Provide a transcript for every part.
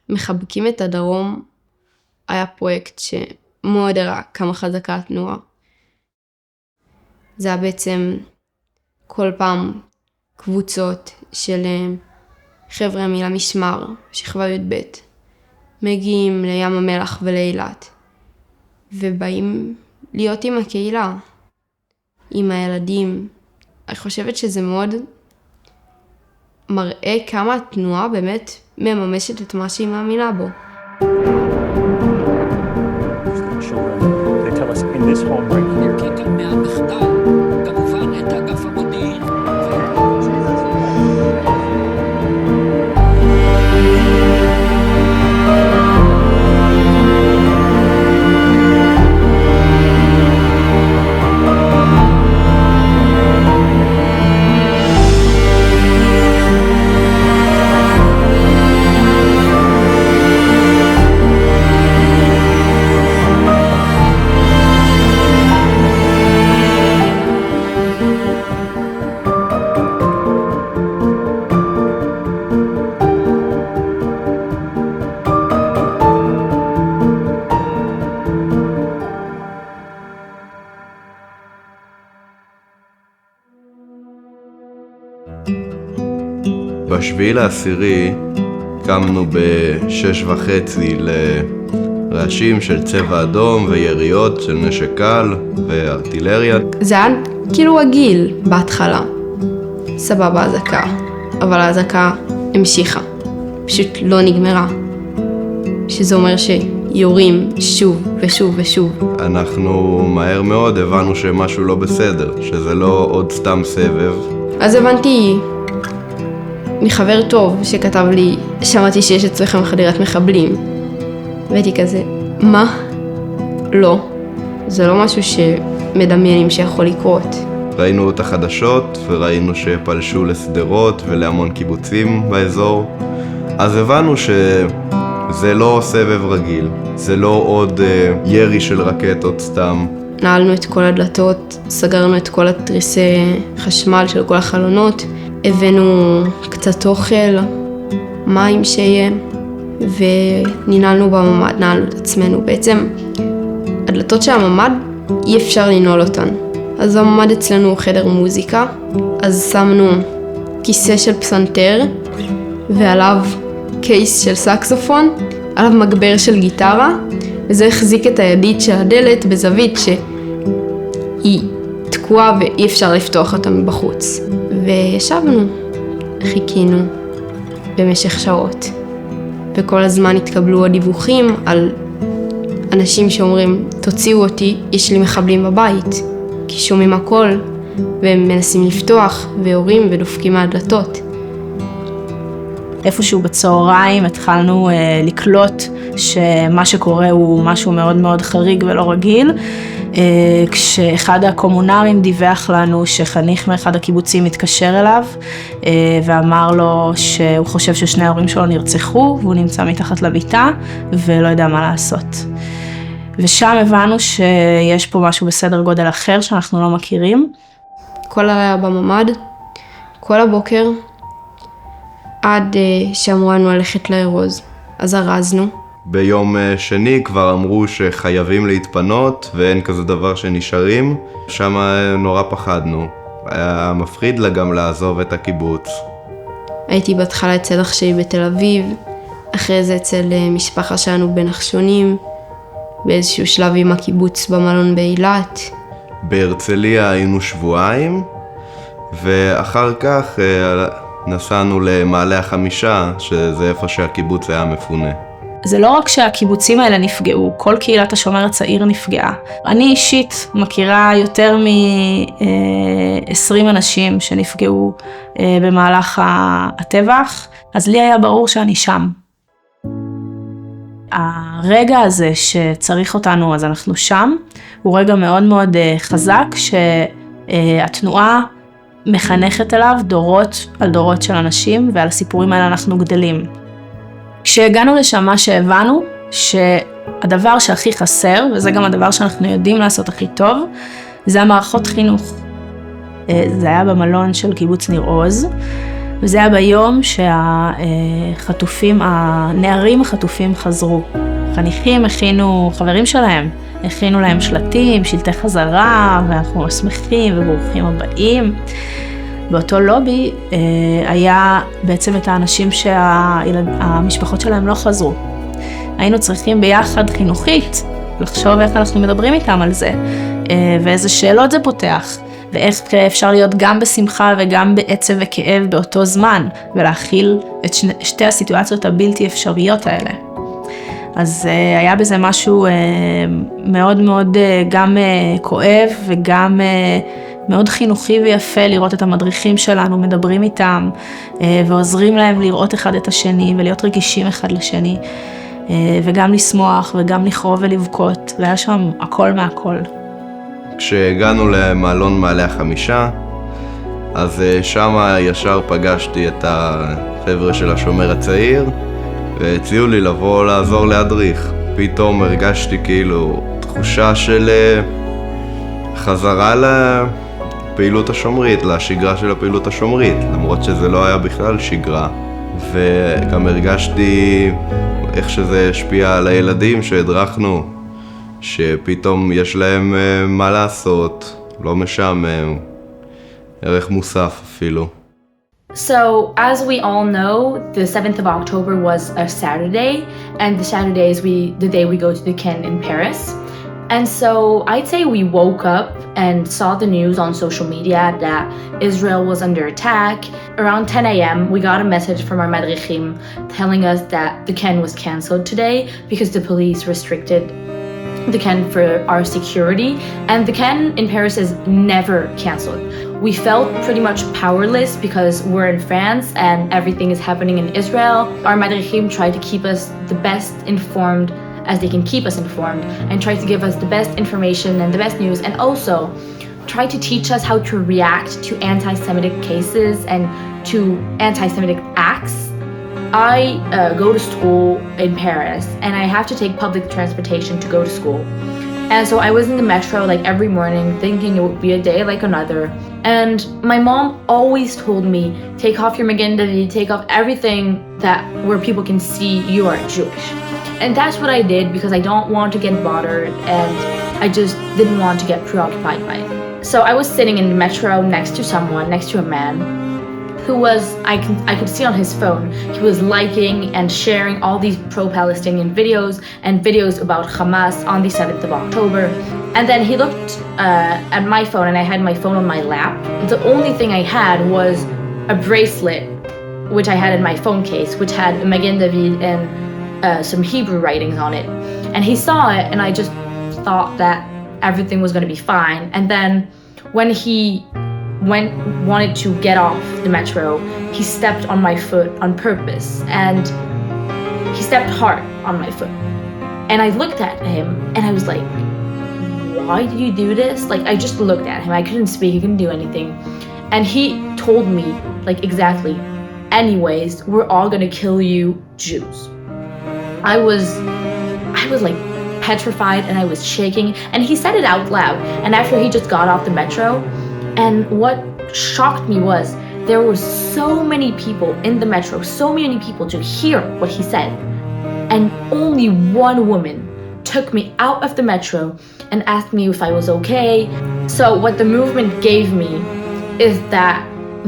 מחבקים את הדרום היה פרויקט שמאוד הראה כמה חזקה התנועה. זה היה בעצם כל פעם קבוצות של חבר'ה מלמשמר, שכבה י"ב, מגיעים לים המלח ולאילת, ובאים להיות עם הקהילה, עם הילדים. אני חושבת שזה מאוד מראה כמה התנועה באמת מממשת את מה שהיא מאמינה בו. כמובן את אגף המודיעין. בשביעי לעשירי קמנו ב6:30 לרעשים של צבע אדום ויריות של נשק קל וארטילריה. זה היה כאילו רגיל בהתחלה, סבבה הזקה, אבל ההזקה המשיכה, פשוט לא נגמרה, שזה אומר שיורים שוב ושוב ושוב. אנחנו מהר מאוד הבנו שמשהו לא בסדר, שזה לא עוד סתם סבב. אז הבנתי מחבר טוב שכתב לי, שמעתי שיש אצלכם חדירת מחבלים. והייתי כזה, מה? לא. זה לא משהו שמדמיינים שיכול לקרות. ראינו את החדשות וראינו שפלשו לסדרות ולהמון קיבוצים באזור. אז הבנו שזה לא סבב רגיל, זה לא עוד ירי של רקטות סתם. נעלנו את כל הדלתות, סגרנו את כל התריסי חשמל של כל החלונות, הבאנו קצת אוכל, מים שיהיה, וננעלנו בממד, נעלנו את עצמנו. בעצם הדלתות של הממד אי אפשר לנעול אותן. אז בממד אצלנו חדר מוזיקה, אז שמנו כיסא של פסנתר, ועליו קייס של סקסופון, עליו מגבר של גיטרה, וזה החזיק את הידית של הדלת בזווית שהיא תקועה ואי אפשר לפתוח אותה מבחוץ. וישבנו, חיכינו במשך שעות, וכל הזמן התקבלו הדיווחים על אנשים שאומרים, תוציאו אותי, יש לי מחבלים בבית, כי שומעים הכל, והם מנסים לפתוח, ויורים ודופקים מהדלתות. איפשהו בצהריים התחלנו לקלוט שמה שקורה הוא משהו מאוד מאוד חריג ולא רגיל, כשאחד הקומונרים דיווח לנו שחניך מאחד הקיבוצים התקשר אליו ואמר לו שהוא חושב ששני ההורים שלו נרצחו והוא נמצא מתחת לביתה ולא יודע מה לעשות. ושם הבנו שיש פה משהו בסדר גודל אחר שאנחנו לא מכירים. כל הלילה בממד, כל הבוקר, עד שאמרנו ללכת לארוז, אז ארזנו. ביום שני כבר אמרו שחייבים להתפנות ואין כזה דבר שנשארים. שם נורא פחדנו. היה מפחיד לה גם לעזוב את הקיבוץ. הייתי בהתחלה אצל אח שלי בתל אביב, אחרי זה אצל משפחה שלנו בנחשונים, באיזשהו שלב עם הקיבוץ במלון באילת. בהרצליה היינו שבועיים, ואחר כך נסענו למעלה החמישה, שזה איפה שהקיבוץ היה מפונה. זה לא רק שהקיבוצים האלה נפגעו, כל קהילת השומר הצעיר נפגעה. אני אישית מכירה יותר מ-20 אנשים שנפגעו במהלך הטבח, אז לי היה ברור שאני שם. הרגע הזה שצריך אותנו, אז אנחנו שם, הוא רגע מאוד מאוד חזק, שהתנועה מחנכת אליו דורות על דורות של אנשים, ועל הסיפורים האלה אנחנו גדלים. כשהגענו לשם מה שהבנו, שהדבר שהכי חסר, וזה גם הדבר שאנחנו יודעים לעשות הכי טוב, זה המערכות חינוך. זה היה במלון של קיבוץ ניר עוז, וזה היה ביום שהחטופים, הנערים החטופים חזרו. חניכים הכינו, חברים שלהם, הכינו להם שלטים, שלטי חזרה, ואנחנו שמחים וברוכים הבאים. באותו לובי היה בעצם את האנשים שהמשפחות שלהם לא חזרו. היינו צריכים ביחד חינוכית לחשוב איך אנחנו מדברים איתם על זה, ואיזה שאלות זה פותח, ואיך אפשר להיות גם בשמחה וגם בעצב וכאב באותו זמן, ולהכיל את שתי הסיטואציות הבלתי אפשריות האלה. אז היה בזה משהו מאוד מאוד גם כואב וגם מאוד חינוכי ויפה לראות את המדריכים שלנו, מדברים איתם ועוזרים להם לראות אחד את השני ולהיות רגישים אחד לשני, וגם לשמוח וגם לכרוב ולבכות, והיה שם הכל מהכל. כשהגענו למעלון מעלה החמישה, אז שם ישר פגשתי את החבר'ה של השומר הצעיר, והציעו לי לבוא לעזור להדריך. פתאום הרגשתי כאילו תחושה של חזרה לפעילות השומרית, לשגרה של הפעילות השומרית, למרות שזה לא היה בכלל שגרה. וגם הרגשתי איך שזה השפיע על הילדים שהדרכנו, שפתאום יש להם מה לעשות, לא משעמם, ערך מוסף אפילו. So, as we all know, the 7th of October was a Saturday, and the Saturday is the day we go to the Ken in Paris. And so, I'd say we woke up and saw the news on social media that Israel was under attack. Around 10 a.m., we got a message from our madrichim telling us that the Ken was cancelled today because the police restricted the Ken for our security, and the Ken in Paris is never cancelled. We felt pretty much powerless because we're in France and everything is happening in Israel. Our madrichim try to keep us the best informed as they can keep us informed, and try to give us the best information and the best news, and also try to teach us how to react to anti-Semitic cases and to anti-Semitic acts. I go to school in Paris and I have to take public transportation to go to school. And so I was in the metro like every morning thinking it would be a day like another. And my mom always told me, take off your Magen David, take off everything that where people can see you are Jewish. And that's what I did because I don't want to get bothered and I just didn't want to get preoccupied by it. So I was sitting in the metro next to someone, next to a man, who was, I could see on his phone, he was liking and sharing all these pro-Palestinian videos and videos about Hamas on the 7th of October. And then he looked at my phone, and I had my phone on my lap. The only thing I had was a bracelet, which I had in my phone case, which had Magen David and some Hebrew writings on it. And he saw it, and I just thought that everything was gonna be fine. And then when he wanted to get off the metro, he stepped on my foot on purpose, and he stepped hard on my foot. And I looked at him and I was like, why did you do this? Like, I just looked at him. I couldn't speak, I couldn't do anything. And he told me, like, exactly, anyways, we're all gonna kill you Jews. I was like petrified and I was shaking, and he said it out loud. And after he just got off the metro, and what shocked me was there were so many people in the metro, so many people to hear what he said. And only one woman took me out of the metro and asked me if I was okay. So what the movement gave me is that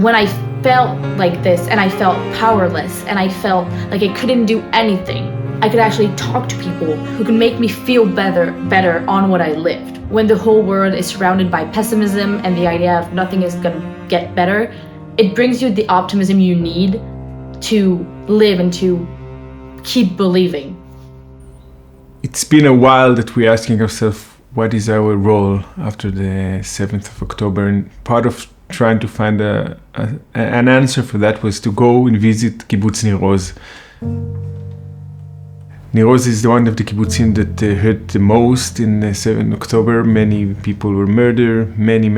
when I felt like this and I felt powerless and I felt like I couldn't do anything, I could actually talk to people who could make me feel better on what I lived. When the whole world is surrounded by pessimism and the idea of nothing is gonna get better, it brings you the optimism you need to live and to keep believing. It's been a while that we're asking ourselves, what is our role after the 7th of October? And part of trying to find an answer for that was to go and visit Kibbutz Nir Oz. Nir Oz is one of the kibbutzim that hurt the most in 7th October. Many people were murdered, many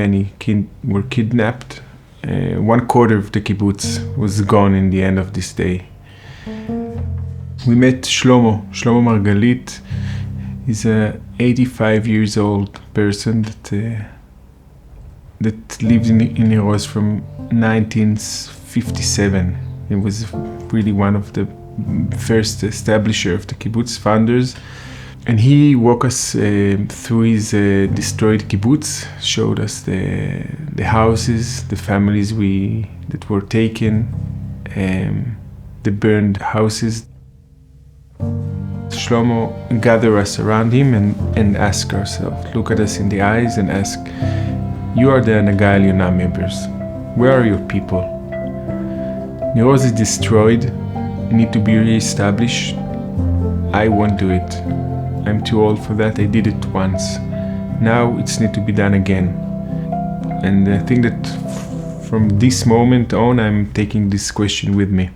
were kidnapped. 1/4 of the kibbutz was gone in the end of this day. We met Shlomo Margalit. He's a 85 years old person that lived in Nir Oz from 1957. He was really one of the first establisher of the kibbutz founders. And he walked us through his destroyed kibbutz, showed us the houses, the families that were taken, the burned houses. Shlomo gathered us around him and asked ourselves, look at us in the eyes and ask, you are the Hanaga Elyona members. Where are your people? Nir Oz is destroyed, you need to be re-established. I won't do it. I'm too old for that, I did it once. Now it's need to be done again. And I think that from this moment on, I'm taking this question with me.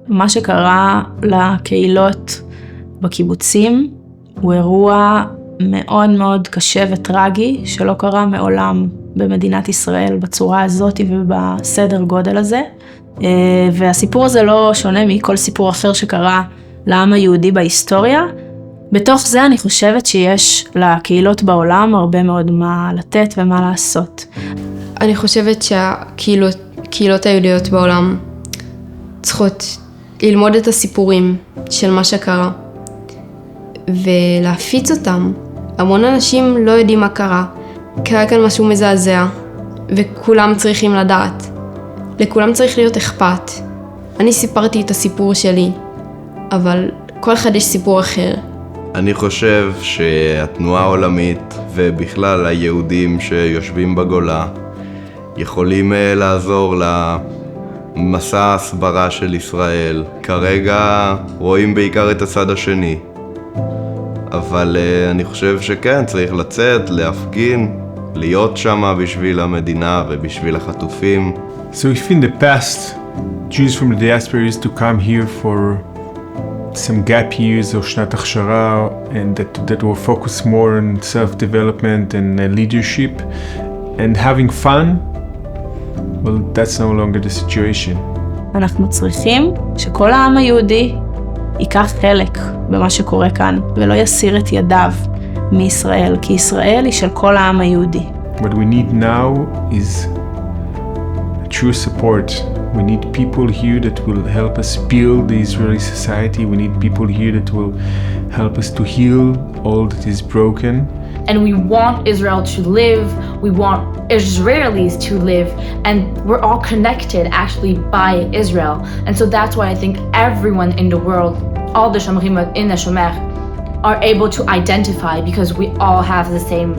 מה שקרה לקהילות בקיבוצים הוא אירוע מאוד מאוד קשה וטרגי שלא קרה מעולם במדינת ישראל בצורה הזאת ובסדר גודל הזה. והסיפור הזה לא שונה מכל סיפור אחר שקרה לעם היהודי בהיסטוריה. בתוך זה אני חושבת שיש לקהילות בעולם הרבה מאוד מה לתת ומה לעשות. אני חושבת שהקהילות היהודיות בעולם צריכות ללמוד את הסיפורים של מה שקרה ולהפיץ אותם. המון אנשים לא יודעים מה קרה. קרה כאן משהו מזעזע וכולם צריכים לדעת. לכולם צריך להיות אכפת. אני סיפרתי את הסיפור שלי, אבל כל אחד יש סיפור אחר. אני חושב שהתנועה העולמית ובכלל היהודים שיושבים בגולה יכולים לעזור למסע ההסברה של ישראל. כרגע רואים בעיקר את הצד השני, אבל אני חושב שכן, צריך לצאת, להפגין, להיות שם בשביל המדינה ובשביל החטופים. So if in the past Jews from the diaspora used to come here for some gap years or shnat achshara and that were focused more on self-development and leadership and having fun, well, that's no longer the situation. אנחנו צריכים שכל העם היהודי ייקח חלק במה שקורה כאן ולא יסיר את ידיו מישראל, כי ישראל היא של כל העם היהודי. What we need now is true support. We need people here that will help us build the Israeli society. We need people here that will help us to heal all that is broken. And we want Israel to live, we want Israelis to live, and we're all connected actually by Israel. And so that's why I think everyone in the world, all the Shomrim in the Shomer, are able to identify because we all have the same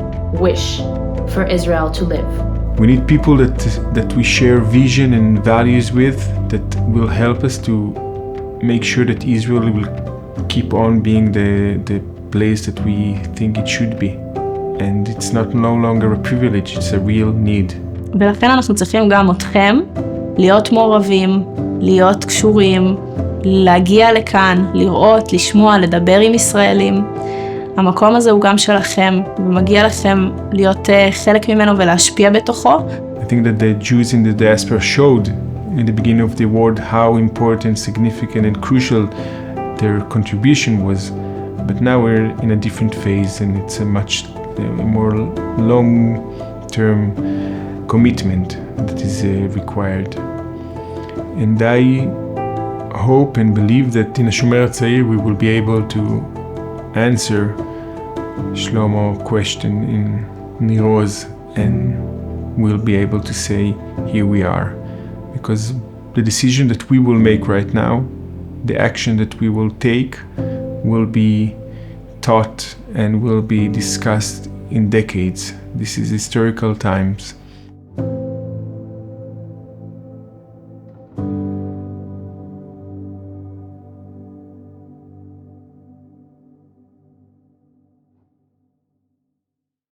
wish for Israel to live. We need people that we share vision and values with, that will help us to make sure that Israel will keep on being the place that we think it should be. And it's no longer a privilege, it's a real need. ולכן אנחנו צריכים גם אתכם להיות מעורבים, להיות קשורים, להגיע לכאן, לראות, לשמוע, לדבר עם ישראלים. המקום הזה הוא גם שלכם, ומגיע לכם להיות חלק ממנו ולהשפיע בתוכו. I think that the Jews in the diaspora showed in the beginning of the war how important, significant and crucial their contribution was. But now we're in a different phase and it's a much more long-term commitment that is required. And I hope and believe that in Hashomer HaTzair we will be able to answer Shlomo's question in Nir Oz and we'll be able to say, here we are. Because the decision that we will make right now, the action that we will take, will be taught and will be discussed in decades. This is historical times.